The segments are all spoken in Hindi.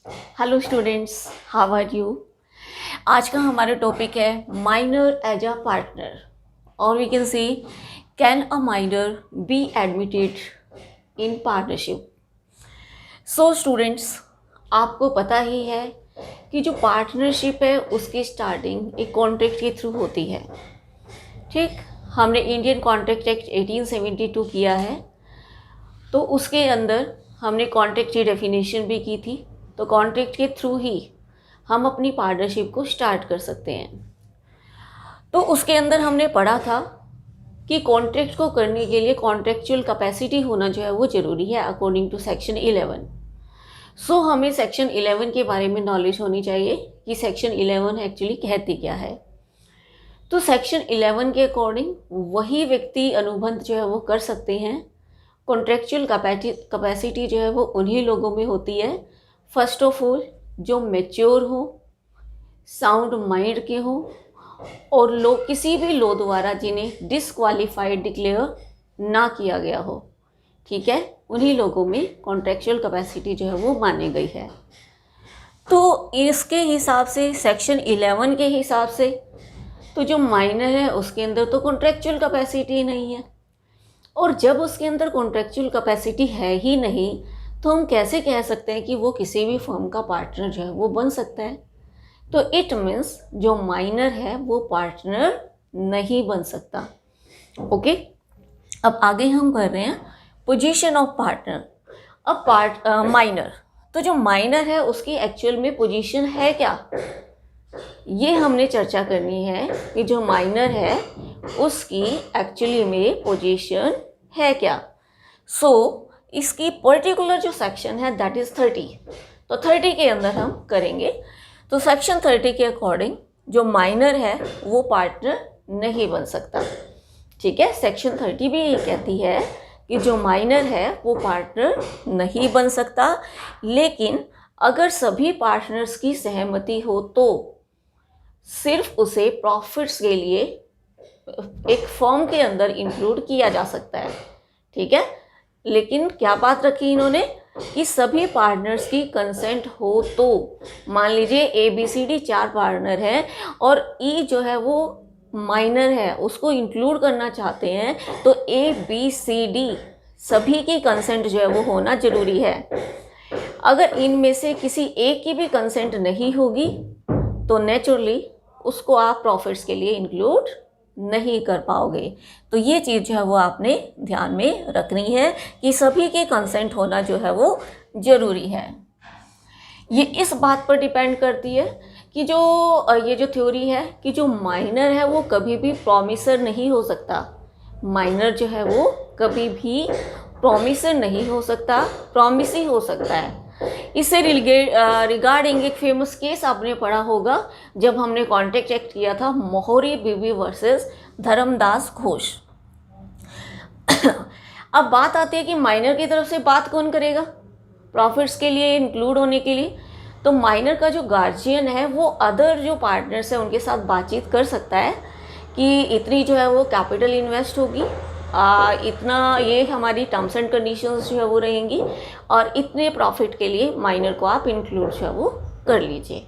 Hello students, how are you. आज का हमारा टॉपिक है माइनर एज अ पार्टनर और we can see can a minor be admitted in partnership. So students, आपको पता ही है कि जो पार्टनरशिप है उसकी स्टार्टिंग एक कॉन्ट्रैक्ट के थ्रू होती है। ठीक, हमने इंडियन कॉन्ट्रैक्ट एक्ट 1872 किया है, तो उसके अंदर हमने कॉन्ट्रैक्ट की डेफिनेशन भी की थी। तो कॉन्ट्रैक्ट के थ्रू ही हम अपनी पार्टनरशिप को स्टार्ट कर सकते हैं। तो उसके अंदर हमने पढ़ा था कि कॉन्ट्रैक्ट को करने के लिए कॉन्ट्रैक्चुअल कैपेसिटी होना जो है वो ज़रूरी है अकॉर्डिंग टू सेक्शन 11। सो हमें सेक्शन 11 के बारे में नॉलेज होनी चाहिए कि सेक्शन 11 एक्चुअली कहती क्या है। तो सेक्शन 11 के अकॉर्डिंग वही व्यक्ति अनुबंध जो है वो कर सकते हैं। कॉन्ट्रैक्चुअल कैपेसिटी जो है वो उन्हीं लोगों में होती है, फर्स्ट ऑफ ऑल जो मैच्योर हो, साउंड माइंड के हो और लोग किसी भी लॉ द्वारा जिन्हें डिसक्वालीफाइड डिक्लेयर ना किया गया हो। ठीक है, उन्हीं लोगों में कॉन्ट्रैक्चुअल कैपेसिटी जो है वो मानी गई है। तो इसके हिसाब से सेक्शन 11 के हिसाब से तो जो माइनर है उसके अंदर तो कॉन्ट्रैक्चुअल कैपेसिटी नहीं है, और जब उसके अंदर कॉन्ट्रैक्चुअल कैपेसिटी है ही नहीं तो हम कैसे कह सकते हैं कि वो किसी भी फर्म का पार्टनर जो है वो बन सकता है। तो इट मीन्स जो माइनर है वो पार्टनर नहीं बन सकता। ओके, अब आगे हम कर रहे हैं पोजीशन ऑफ पार्टनर। अब माइनर, तो जो माइनर है उसकी एक्चुअल में पोजीशन है क्या, ये हमने चर्चा करनी है कि जो माइनर है उसकी एक्चुअली में पोजीशन है क्या। सो इसकी पर्टिकुलर जो सेक्शन है दैट इज़ 30। तो 30 के अंदर हम करेंगे। तो सेक्शन 30 के अकॉर्डिंग जो माइनर है वो पार्टनर नहीं बन सकता। ठीक है, सेक्शन 30 भी ये कहती है कि जो माइनर है वो पार्टनर नहीं बन सकता, लेकिन अगर सभी पार्टनर्स की सहमति हो तो सिर्फ उसे प्रॉफिट्स के लिए एक फर्म के अंदर इंक्लूड किया जा सकता है। ठीक है, लेकिन क्या बात रखी इन्होंने कि सभी पार्टनर्स की कंसेंट हो। तो मान लीजिए ABCD 4 पार्टनर हैं और E जो है वो माइनर है, उसको इंक्लूड करना चाहते हैं, तो ABCD सभी की कंसेंट जो है वो होना ज़रूरी है। अगर इनमें से किसी एक की भी कंसेंट नहीं होगी तो नेचुरली उसको आप प्रॉफिट्स के लिए इंक्लूड नहीं कर पाओगे। तो ये चीज़ जो है वो आपने ध्यान में रखनी है कि सभी के कंसेंट होना जो है वो ज़रूरी है। ये इस बात पर डिपेंड करती है कि ये जो थ्योरी है कि जो माइनर है वो कभी भी प्रॉमिसर नहीं हो सकता। माइनर जो है वो कभी भी प्रॉमिसर नहीं हो सकता, प्रॉमिस ही हो सकता है। इससे रिगार्डिंग एक फेमस केस आपने पढ़ा होगा जब हमने कॉन्ट्रैक्ट एक्ट किया था, मोहरी बीवी वर्सेस धर्मदास घोष। अब बात आती है कि माइनर की तरफ से बात कौन करेगा प्रॉफिट्स के लिए इंक्लूड होने के लिए। तो माइनर का जो गार्जियन है वो अदर जो पार्टनर्स है उनके साथ बातचीत कर सकता है कि इतनी जो है वो कैपिटल इन्वेस्ट होगी, इतना ये हमारी टर्म्स एंड कंडीशंस जो है वो रहेंगी और इतने प्रॉफिट के लिए माइनर को आप इंक्लूड जो है वो कर लीजिए।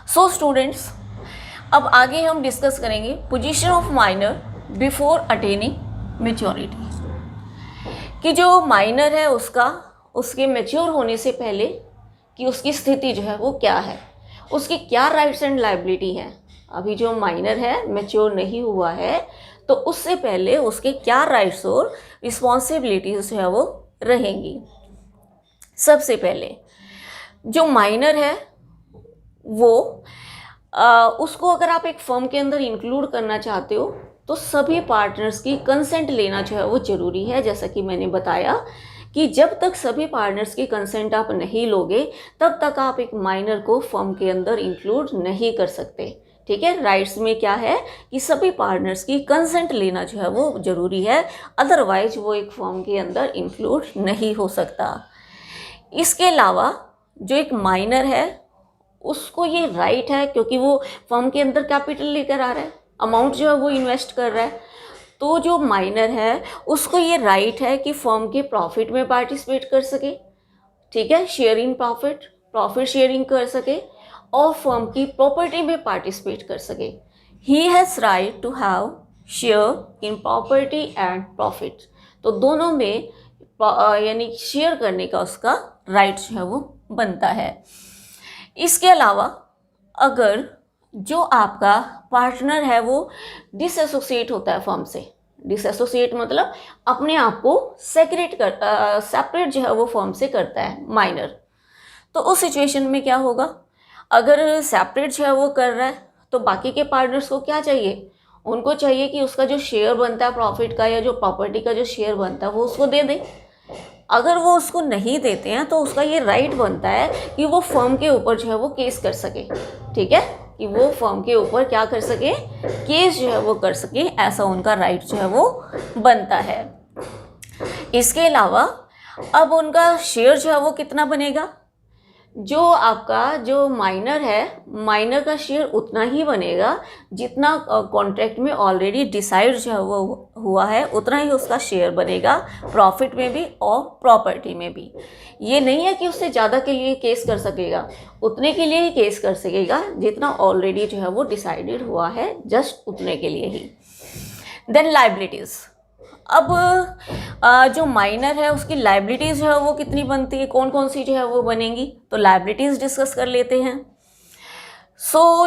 सो स्टूडेंट्स, अब आगे हम डिस्कस करेंगे position of minor before attaining maturity, कि जो माइनर है उसके मैच्योर होने से पहले कि उसकी स्थिति जो है वो क्या है, उसकी क्या राइट्स एंड लायबिलिटी है। अभी जो माइनर है मैच्योर नहीं हुआ है तो उससे पहले उसके क्या राइट्स और रिस्पॉन्सिबिलिटीज जो है वो रहेंगी। सबसे पहले जो माइनर है वो उसको अगर आप एक फर्म के अंदर इंक्लूड करना चाहते हो तो सभी पार्टनर्स की कंसेंट लेना जो है वो ज़रूरी है। जैसा कि मैंने बताया कि जब तक सभी पार्टनर्स की कंसेंट आप नहीं लोगे तब तक आप एक माइनर को फर्म के अंदर इंक्लूड नहीं कर सकते। ठीक है, राइट्स में क्या है कि सभी पार्टनर्स की कंसेंट लेना जो है वो ज़रूरी है, अदरवाइज वो एक फर्म के अंदर इंक्लूड नहीं हो सकता। इसके अलावा जो एक माइनर है उसको ये राइट है, क्योंकि वो फर्म के अंदर कैपिटल लेकर आ रहा है, अमाउंट जो है वो इन्वेस्ट कर रहा है, तो जो माइनर है उसको ये राइट है कि फर्म के प्रॉफिट में पार्टिसिपेट कर सके। ठीक है, share in profit, profit sharing कर सके और फर्म की प्रॉपर्टी में पार्टिसिपेट कर सके। He has right to have share in property and profit. तो दोनों में यानी शेयर करने का उसका राइट जो है वो बनता है। इसके अलावा अगर जो आपका पार्टनर है वो डिसएसोसिएट होता है फर्म से, डिसएसोसिएट मतलब अपने आप को सेपरेट जो है वो फर्म से करता है, माइनर, तो उस सिचुएशन में क्या होगा? अगर सेपरेट जो है वो कर रहा है तो बाकी के पार्टनर्स को क्या चाहिए? उनको चाहिए कि उसका जो शेयर बनता है प्रॉफिट का या जो प्रॉपर्टी का जो शेयर बनता है वो उसको दे दे। अगर वो उसको नहीं देते हैं तो उसका ये राइट बनता है कि वो फर्म के ऊपर जो है वो केस कर सके, ठीक है, कि वो फर्म के ऊपर क्या कर सके? केस जो है वो कर सके, ऐसा उनका राइट जो है वो बनता है। इसके अलावा अब उनका शेयर जो है वो कितना बनेगा? जो आपका जो माइनर है, माइनर का शेयर उतना ही बनेगा जितना कॉन्ट्रैक्ट में ऑलरेडी डिसाइड जो है वो हुआ है, उतना ही उसका शेयर बनेगा, प्रॉफिट में भी और प्रॉपर्टी में भी। ये नहीं है कि उससे ज़्यादा के लिए केस कर सकेगा, उतने के लिए ही केस कर सकेगा जितना ऑलरेडी जो है वो डिसाइडेड हुआ है, जस्ट उतने के लिए ही। Then liabilities. अब जो माइनर है उसकी लाइबिलिटीज़ जो है वो कितनी बनती है, कौन कौन सी जो है वो बनेंगी, तो लाइबिलिटीज़ डिस्कस कर लेते हैं।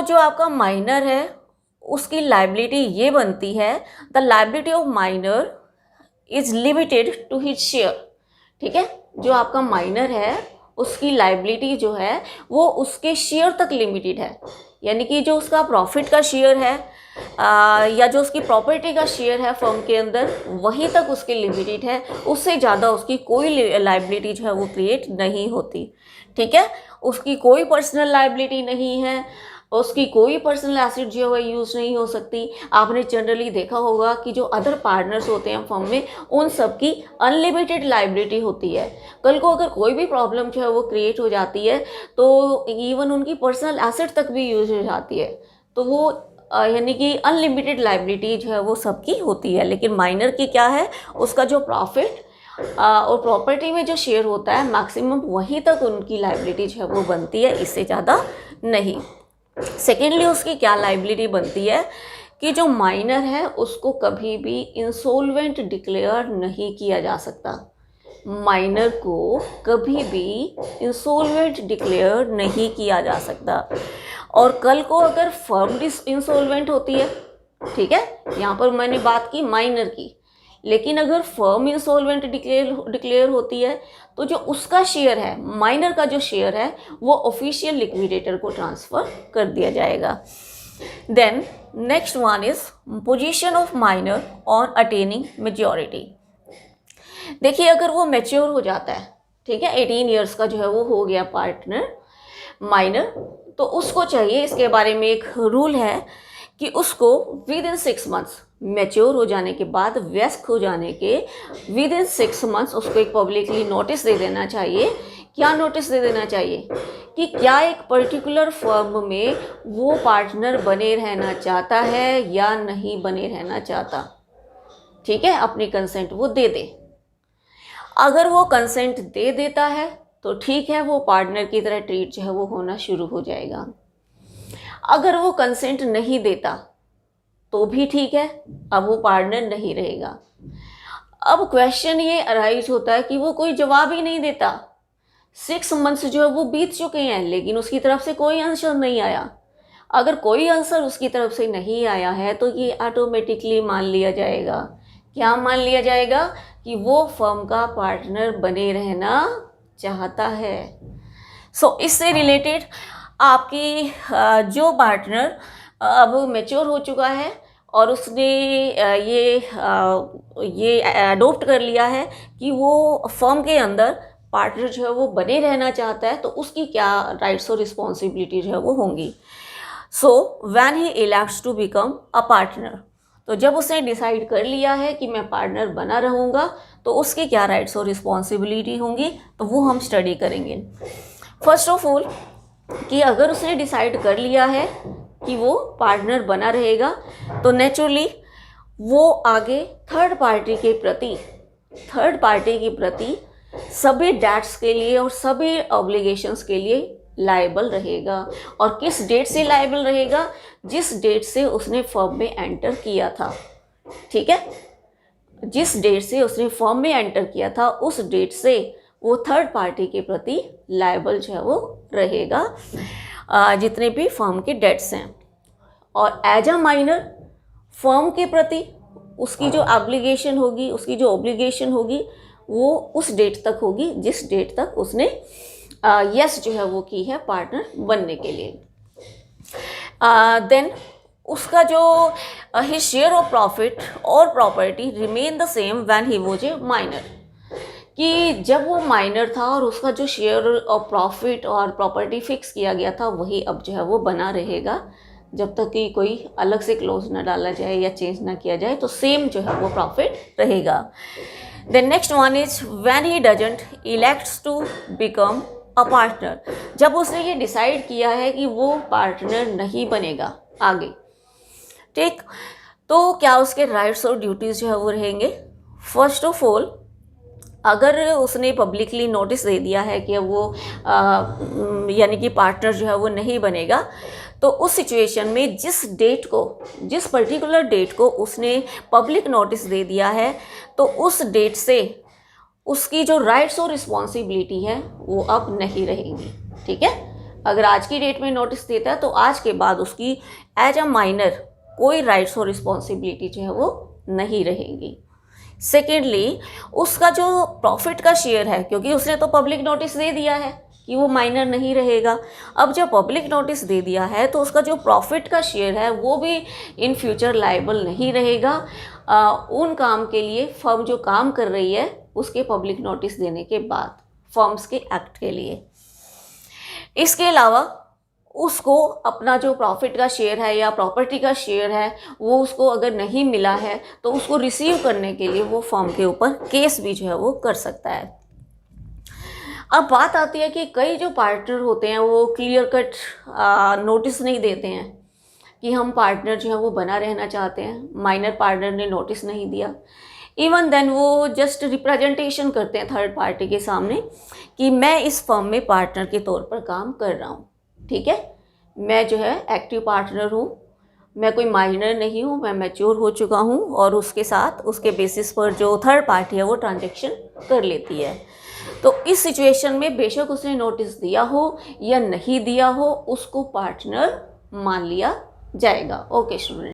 जो आपका माइनर है उसकी लाइबिलिटी ये बनती है, the liability of minor is limited to his share, ठीक है। जो आपका माइनर है उसकी लाइबिलिटी जो है वो उसके शेयर तक लिमिटेड है, यानी कि जो उसका प्रॉफिट का शेयर है या जो उसकी प्रॉपर्टी का शेयर है फर्म के अंदर, वहीं तक उसकी लिमिटेड है, उससे ज़्यादा उसकी कोई लाइबिलिटी जो है वो क्रिएट नहीं होती, ठीक है। उसकी कोई पर्सनल लाइबिलिटी नहीं है, उसकी कोई पर्सनल एसेट जो है यूज़ नहीं हो सकती। आपने जनरली देखा होगा कि जो अदर पार्टनर्स होते हैं फर्म में, उन सब की अनलिमिटेड लाइबिलिटी होती है। कल को अगर कोई भी प्रॉब्लम जो है वो क्रिएट हो जाती है तो इवन उनकी पर्सनल एसेट तक भी यूज हो जाती है, तो वो यानी कि अनलिमिटेड लाइबिलिटी जो है वो सबकी होती है। लेकिन माइनर की क्या है, उसका जो प्रॉफिट और प्रॉपर्टी में जो शेयर होता है मैक्सिमम वहीं तक उनकी लाइबिलिटी जो है वो बनती है, इससे ज़्यादा नहीं। सेकेंडली उसकी क्या लाइबिलिटी बनती है कि जो माइनर है उसको कभी भी इंसॉल्वेंट डिक्लेयर नहीं किया जा सकता। माइनर को कभी भी इंसॉल्वेंट डिक्लेयर नहीं किया जा सकता। और कल को अगर फर्म इंसॉल्वेंट होती है, ठीक है, यहाँ पर मैंने बात की माइनर की, लेकिन अगर फर्म इंसॉल्वेंट डिक्लेयर होती है तो जो उसका शेयर है, माइनर का जो शेयर है, वो ऑफिशियल लिक्विडेटर को ट्रांसफ़र कर दिया जाएगा। Then next one is position of minor on attaining majority. देखिए अगर वो मैच्योर हो जाता है, ठीक है, 18 ईयर्स का जो है वो हो गया पार्टनर माइनर, तो उसको चाहिए, इसके बारे में एक रूल है कि उसको विद इन 6 मंथ्स, मैच्योर हो जाने के बाद, वयस्क हो जाने के विद इन 6 मंथ्स उसको एक पब्लिकली नोटिस दे देना चाहिए। क्या नोटिस दे देना चाहिए कि क्या एक पर्टिकुलर फर्म में वो पार्टनर बने रहना चाहता है या नहीं बने रहना चाहता, ठीक है, अपनी कंसेंट वो दे दे। अगर वो कंसेंट दे देता है तो ठीक है, वो पार्टनर की तरह ट्रीट जो है वो होना शुरू हो जाएगा। अगर वो कंसेंट नहीं देता तो भी ठीक है, अब वो पार्टनर नहीं रहेगा। अब क्वेश्चन ये अराइज होता है कि वो कोई जवाब ही नहीं देता, 6 मंथ्स जो है वो बीत चुके हैं लेकिन उसकी तरफ से कोई आंसर नहीं आया। अगर कोई आंसर उसकी तरफ से नहीं आया है तो ये ऑटोमेटिकली मान लिया जाएगा, क्या मान लिया जाएगा, कि वो फर्म का पार्टनर बने रहना चाहता है। इससे रिलेटेड आपकी जो पार्टनर अब मैच्योर हो चुका है और उसने ये अडोप्ट कर लिया है कि वो फर्म के अंदर पार्टनर जो है वो बने रहना चाहता है, तो उसकी क्या राइट्स और रिस्पॉन्सिबिलिटी जो है वो होंगी। When he elects to become a partner, तो जब उसने डिसाइड कर लिया है कि मैं पार्टनर बना रहूँगा तो उसकी क्या राइट्स और रिस्पॉन्सिबिलिटी होंगी, तो वो हम स्टडी करेंगे। फर्स्ट ऑफ ऑल कि अगर उसने डिसाइड कर लिया है कि वो पार्टनर बना रहेगा तो नेचुरली वो आगे थर्ड पार्टी के प्रति सभी डेट्स के लिए और सभी ऑब्लिगेशंस के लिए लायबल रहेगा। और किस डेट से लायबल रहेगा? जिस डेट से उसने फर्म में एंटर किया था। ठीक है, जिस डेट से उसने फर्म में एंटर किया था उस डेट से वो थर्ड पार्टी के प्रति लायबल जो है वो रहेगा, जितने भी फर्म के डेट्स हैं। और एज अ माइनर फर्म के प्रति उसकी जो एब्लिगेशन होगी, उसकी जो ऑब्लिगेशन होगी, वो उस डेट तक होगी जिस डेट तक उसने यस जो है वो की है पार्टनर बनने के लिए। देन उसका जो हिज शेयर ऑफ प्रॉफिट और property remain the same when he was a minor, कि जब वो माइनर था और उसका जो शेयर ऑफ प्रॉफिट और प्रॉपर्टी फिक्स किया गया था वही अब जो है वो बना रहेगा, जब तक कि कोई अलग से क्लोज ना डाला जाए या चेंज ना किया जाए, तो सेम जो है वो प्रॉफिट रहेगा। The next one is when he doesn't elects to become a partner, जब उसने ये डिसाइड किया है कि वो पार्टनर नहीं बनेगा आगे। ठीक, तो क्या उसके राइट्स और ड्यूटीज़ जो है वो रहेंगे? फर्स्ट ऑफ ऑल, अगर उसने पब्लिकली नोटिस दे दिया है कि वो यानी कि पार्टनर जो है वो नहीं बनेगा, तो उस सिचुएशन में जिस डेट को, जिस पर्टिकुलर डेट को उसने पब्लिक नोटिस दे दिया है, तो उस डेट से उसकी जो राइट्स और रिस्पॉन्सिबिलिटी है वो अब नहीं रहेंगी। ठीक है, अगर आज की डेट में नोटिस देता है तो आज के बाद उसकी एज अ माइनर कोई राइट्स और रिस्पॉन्सिबिलिटी जो है वो नहीं रहेंगी। सेकेंडली, उसका जो प्रॉफिट का शेयर है, क्योंकि उसने तो पब्लिक नोटिस दे दिया है कि वो माइनर नहीं रहेगा, अब जब पब्लिक नोटिस दे दिया है तो उसका जो प्रॉफिट का शेयर है वो भी इन फ्यूचर लायबल नहीं रहेगा उन काम के लिए, फर्म जो काम कर रही है उसके पब्लिक नोटिस देने के बाद, फर्म्स के एक्ट के लिए। इसके अलावा उसको अपना जो प्रॉफिट का शेयर है या प्रॉपर्टी का शेयर है वो उसको अगर नहीं मिला है तो उसको रिसीव करने के लिए वो फर्म के ऊपर केस भी जो है वो कर सकता है। अब बात आती है कि कई जो पार्टनर होते हैं वो क्लियर कट नोटिस नहीं देते हैं कि हम पार्टनर जो है वो बना रहना चाहते हैं, माइनर पार्टनर ने नोटिस नहीं दिया, इवन देन वो जस्ट रिप्रेजेंटेशन करते हैं थर्ड पार्टी के सामने कि मैं इस फर्म में पार्टनर के तौर पर काम कर रहा हूँ। ठीक है, मैं जो है एक्टिव पार्टनर हूँ, मैं कोई माइनर नहीं हूँ, मैं मैच्योर हो चुका हूँ, और उसके साथ उसके बेसिस पर जो थर्ड पार्टी है वो ट्रांजैक्शन कर लेती है। तो इस सिचुएशन में बेशक उसने नोटिस दिया हो या नहीं दिया हो, उसको पार्टनर मान लिया जाएगा। Okay student.